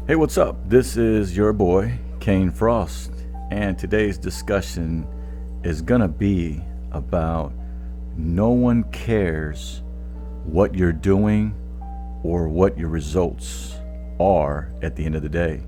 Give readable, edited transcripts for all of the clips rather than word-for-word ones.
Hey, what's up? This is your boy, Kane Frost, and today's discussion is gonna be about no one cares what you're doing or what your results are at the end of the day.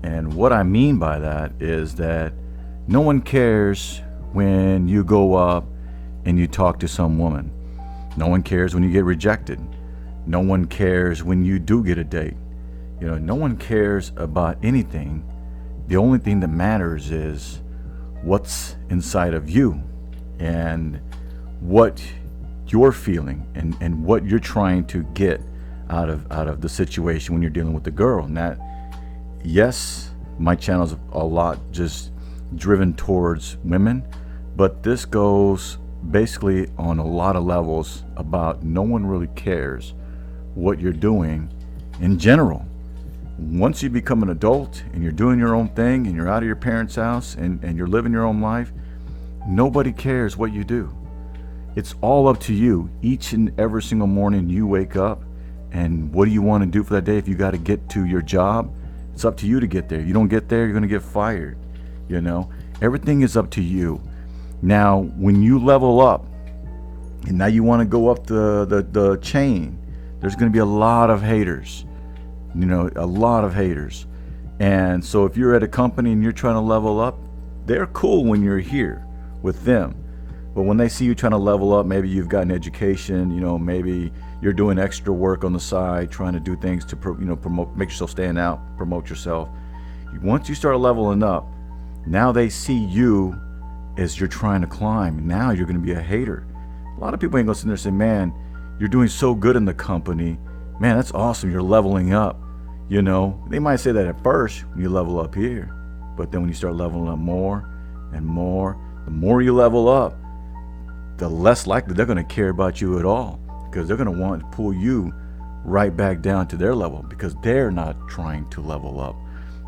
And what I mean by that is that no one cares when you go up and you talk to some woman. No one cares when you get rejected. No one cares when you do get a date. No one cares about anything. The only thing that matters is what's inside of you and what you're feeling and what you're trying to get out of the situation when you're dealing with the girl. And that, yes, my channel's a lot just driven towards women, but this goes basically on a lot of levels about no one really cares what you're doing in general. Once you become an adult and you're doing your own thing and you're out of your parents' house and you're living your own life, nobody cares what you do. It's all up to you. Each and every single morning you wake up, and what do you want to do for that day? If you got to get to your job, it's up to you to get there. You don't get there, you're going to get fired. Everything is up to you. Now, when you level up and now you want to go up the chain, there's going to be a lot of haters. A lot of haters. And so if you're at a company and you're trying to level up, they're cool when you're here with them. But when they see you trying to level up, maybe you've got an education, maybe you're doing extra work on the side, trying to do things to promote, make yourself stand out, promote yourself. Once you start leveling up, now they see you as you're trying to climb. Now you're going to be a hater. A lot of people ain't going to sit there and say, man, you're doing so good in the company. Man, that's awesome. You're leveling up. They might say that at first when you level up here, but then when you start leveling up more and more, the more you level up, the less likely they're going to care about you at all, because they're going to want to pull you right back down to their level because they're not trying to level up.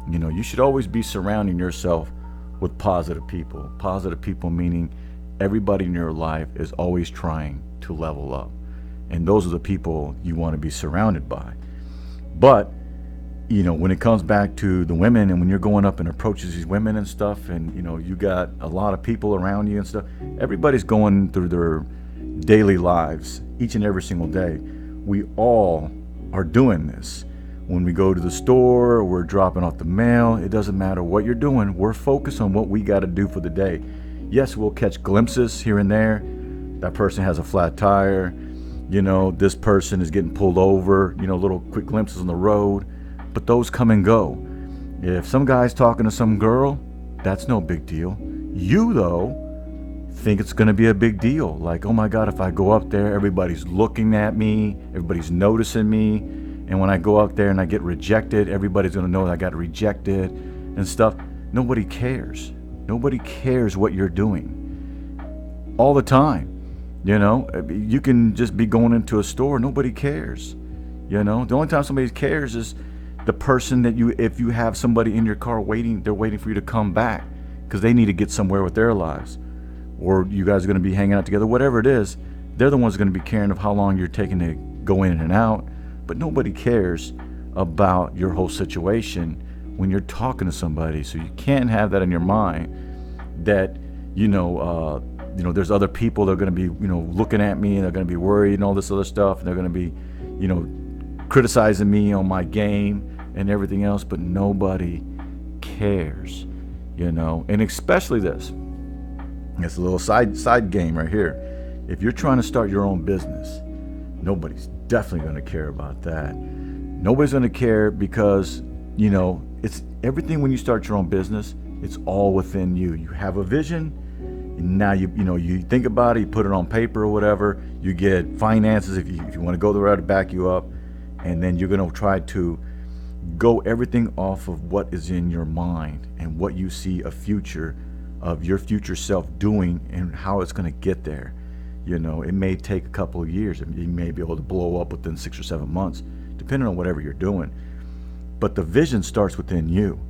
You should always be surrounding yourself with positive people. Positive people meaning everybody in your life is always trying to level up. And those are the people you want to be surrounded by. But when it comes back to the women, and when you're going up and approaches these women and stuff, and you got a lot of people around you and stuff, everybody's going through their daily lives each and every single day. We all are doing this. When we go to the store, we're dropping off the mail, it doesn't matter what you're doing, we're focused on what we got to do for the day. Yes, we'll catch glimpses here and there. That person has a flat tire, this person is getting pulled over, little quick glimpses on the road. But those come and go. If some guy's talking to some girl, that's no big deal. You, though, think it's going to be a big deal. Like, oh my God, if I go up there, everybody's looking at me, everybody's noticing me. And when I go up there and I get rejected, everybody's going to know that I got rejected and stuff. Nobody cares. Nobody cares what you're doing. All the time. You can just be going into a store, nobody cares. The only time somebody cares is the person that if you have somebody in your car waiting, they're waiting for you to come back because they need to get somewhere with their lives, or you guys are going to be hanging out together, whatever it is. They're the ones going to be caring of how long you're taking to go in and out. But nobody cares about your whole situation when you're talking to somebody. So you can't have that in your mind that there's other people that are going to be looking at me and they're going to be worried and all this other stuff, and they're going to be criticizing me on my game and everything else, but nobody cares, and especially this. It's a little side game right here. If you're trying to start your own business, nobody's definitely going to care about that. Nobody's going to care because, it's everything. When you start your own business, it's all within you. You have a vision, and now you think about it, you put it on paper or whatever, you get finances if you want to go the route to back you up, and then you're going to try to go everything off of what is in your mind and what you see a future of your future self doing and how it's going to get there. It may take a couple of years, and you may be able to blow up within 6 or 7 months, depending on whatever you're doing. But the vision starts within you.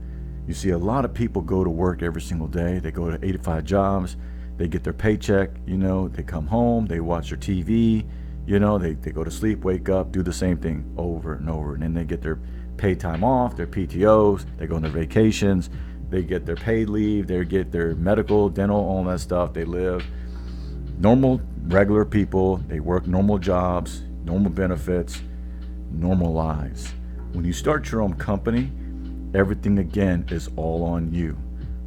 You see, a lot of people go to work every single day. They go to 85 jobs. They get their paycheck. They come home. They watch their TV. They go to sleep, wake up, do the same thing over and over, and then they get their paid time off, their PTOs, they go on their vacations, they get their paid leave, they get their medical, dental, all that stuff. They live normal, regular people. They work normal jobs, normal benefits, normal lives. When you start your own company, everything again is all on you,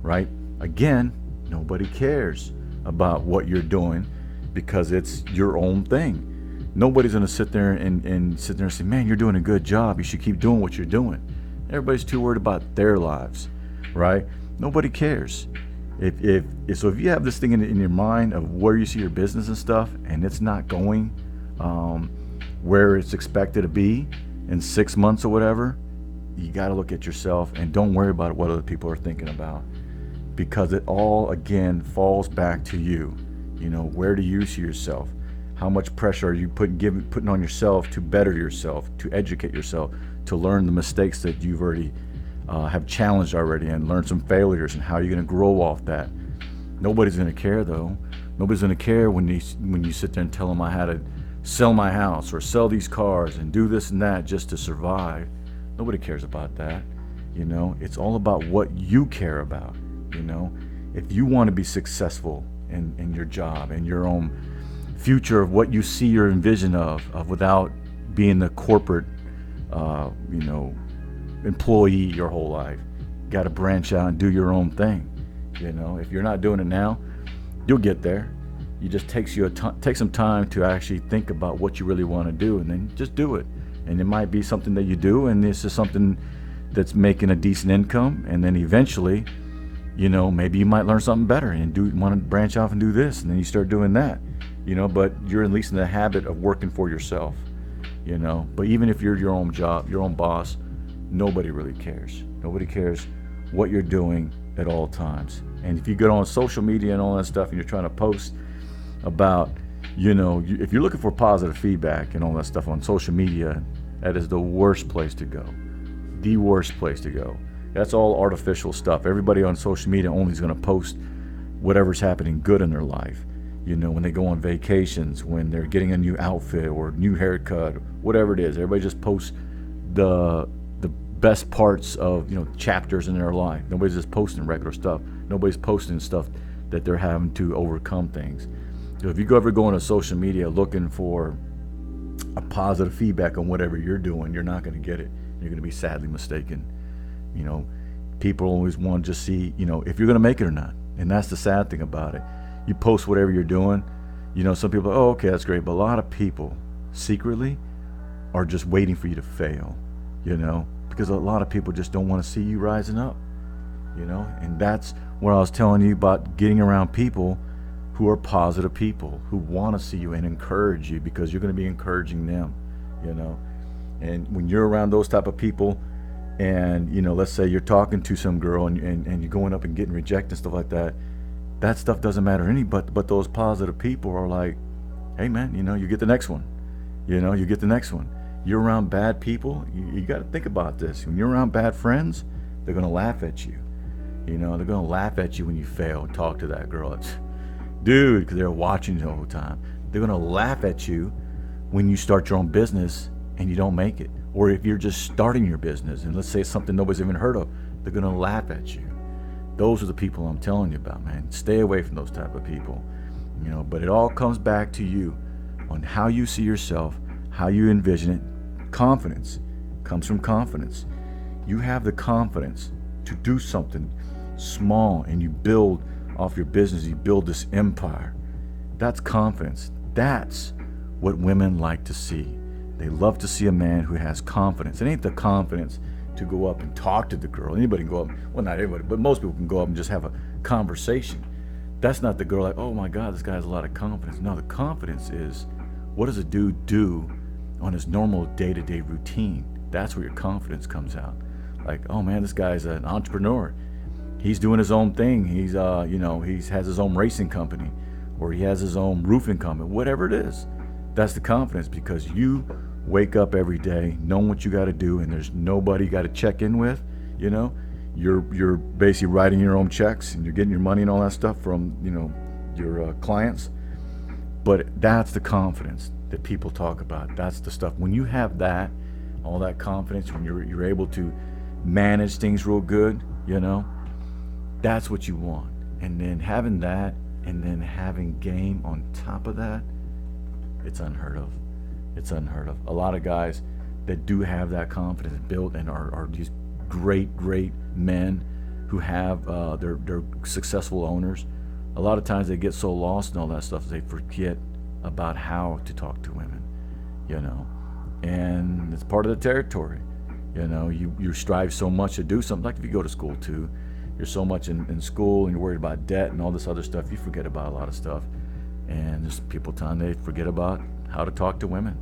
right? Again, nobody cares about what you're doing because it's your own thing. Nobody's going to sit there and say, man, you're doing a good job. You should keep doing what you're doing. Everybody's too worried about their lives, right? Nobody cares. If you have this thing in your mind of where you see your business and stuff, and it's not going where it's expected to be in 6 months or whatever, you got to look at yourself and don't worry about what other people are thinking about, because it all again falls back to you. Where do you see yourself? How much pressure are you putting on yourself to better yourself, to educate yourself, to learn the mistakes that you've already have challenged already, and learn some failures, and how you're going to grow off that? Nobody's going to care though. Nobody's going to care when you sit there and tell them I had to sell my house or sell these cars and do this and that just to survive. Nobody cares about that. It's all about what you care about. If you want to be successful in your job and your own future of what you see or envision of without being the corporate employee your whole life, you got to branch out and do your own thing. If you're not doing it now, you'll get there. It just takes some time to actually think about what you really want to do, and then just do it. And it might be something that you do, and this is something that's making a decent income, and then eventually, maybe you might learn something better and want to branch off and do this, and then you start doing that. But you're at least in the habit of working for yourself. But even if you're your own job, your own boss, nobody really cares. Nobody cares what you're doing at all times. And if you go on social media and all that stuff, and you're trying to post about, if you're looking for positive feedback and all that stuff on social media, that is the worst place to go. The worst place to go. That's all artificial stuff. Everybody on social media only is going to post whatever's happening good in their life. When they go on vacations, when they're getting a new outfit or new haircut, whatever it is, everybody just posts the best parts of chapters in their life. Nobody's just posting regular stuff. Nobody's posting stuff that they're having to overcome things. So if you ever go on social media looking for a positive feedback on whatever you're doing, you're not going to get it. You're going to be sadly mistaken. People always want to just see if you're going to make it or not, and that's the sad thing about it. You post whatever you're doing. Some people, oh, okay, that's great, but a lot of people secretly are just waiting for you to fail. Because a lot of people just don't want to see you rising up. And that's what I was telling you about, getting around people who are positive people, who want to see you and encourage you, because you're going to be encouraging them. And when you're around those type of people, and let's say you're talking to some girl and you're going up and getting rejected and stuff like that, that stuff doesn't matter any, but those positive people are like, hey man, you get the next one. You get the next one. You're around bad people, you got to think about this. When you're around bad friends, they're going to laugh at you. They're going to laugh at you when you fail. Talk to that girl. Dude, because they're watching you the whole time. They're going to laugh at you when you start your own business and you don't make it. Or if you're just starting your business, and let's say it's something nobody's even heard of, they're going to laugh at you. Those are the people I'm telling you about, man. Stay away from those type of people. But it all comes back to you on how you see yourself, how you envision it. Confidence comes from confidence. You have the confidence to do something small, and you build off your business. You build this empire. That's confidence. That's what women like to see. They love to see a man who has confidence. It ain't the confidence to go up and talk to the girl. Anybody can go up, well, not everybody, but most people can go up and just have a conversation. That's not the girl like, oh my God, this guy has a lot of confidence. No, the confidence is, what does a dude do on his normal day-to-day routine? That's where your confidence comes out. Like, oh man, this guy's an entrepreneur. He's doing his own thing. He's, he has his own racing company, or he has his own roofing company, whatever it is. That's the confidence, because you wake up every day knowing what you got to do, and there's nobody you got to check in with. You're basically writing your own checks, and you're getting your money and all that stuff from your clients. But that's the confidence that people talk about. That's the stuff. When you have that, all that confidence, when you're able to manage things real good, that's what you want. And then having that, and then having game on top of that, it's unheard of. It's unheard of. A lot of guys that do have that confidence built and are these great men who have they're successful owners. A lot of times they get so lost in all that stuff they forget about how to talk to women, and it's part of the territory. You strive so much to do something. Like if you go to school too, you're so much in school and you're worried about debt and all this other stuff, you forget about a lot of stuff. And there's people telling they forget about how to talk to women,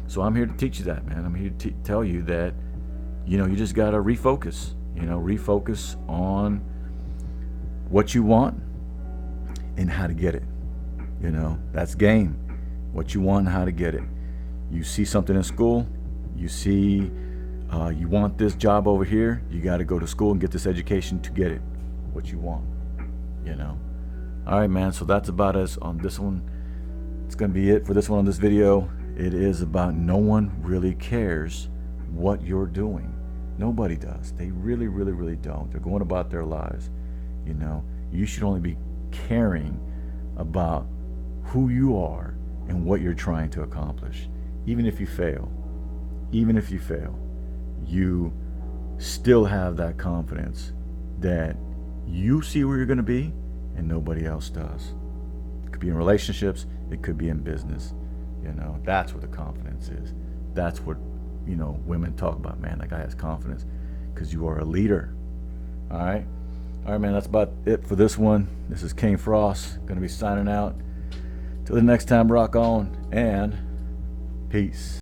So I'm here to teach you that, man. I'm here to tell you that, you just got to refocus, refocus on what you want and how to get it. That's game. What you want and how to get it. You see something in school, you see you want this job over here, you got to go to school and get this education to get it, what you want, All right, man, so that's about us on this one. It's going to be it for this one on this video. It is about no one really cares what you're doing. Nobody does. They really don't. They're going about their lives. You should only be caring about who you are and what you're trying to accomplish. Even if you fail, you still have that confidence that you see where you're going to be and nobody else does. It could be in relationships, it could be in business. That's what the confidence is. That's what, women talk about, man. That guy has confidence because you are a leader. All right, man, that's about it for this one. This is Kayne Frost, going to be signing out. Till the next time, rock on and peace.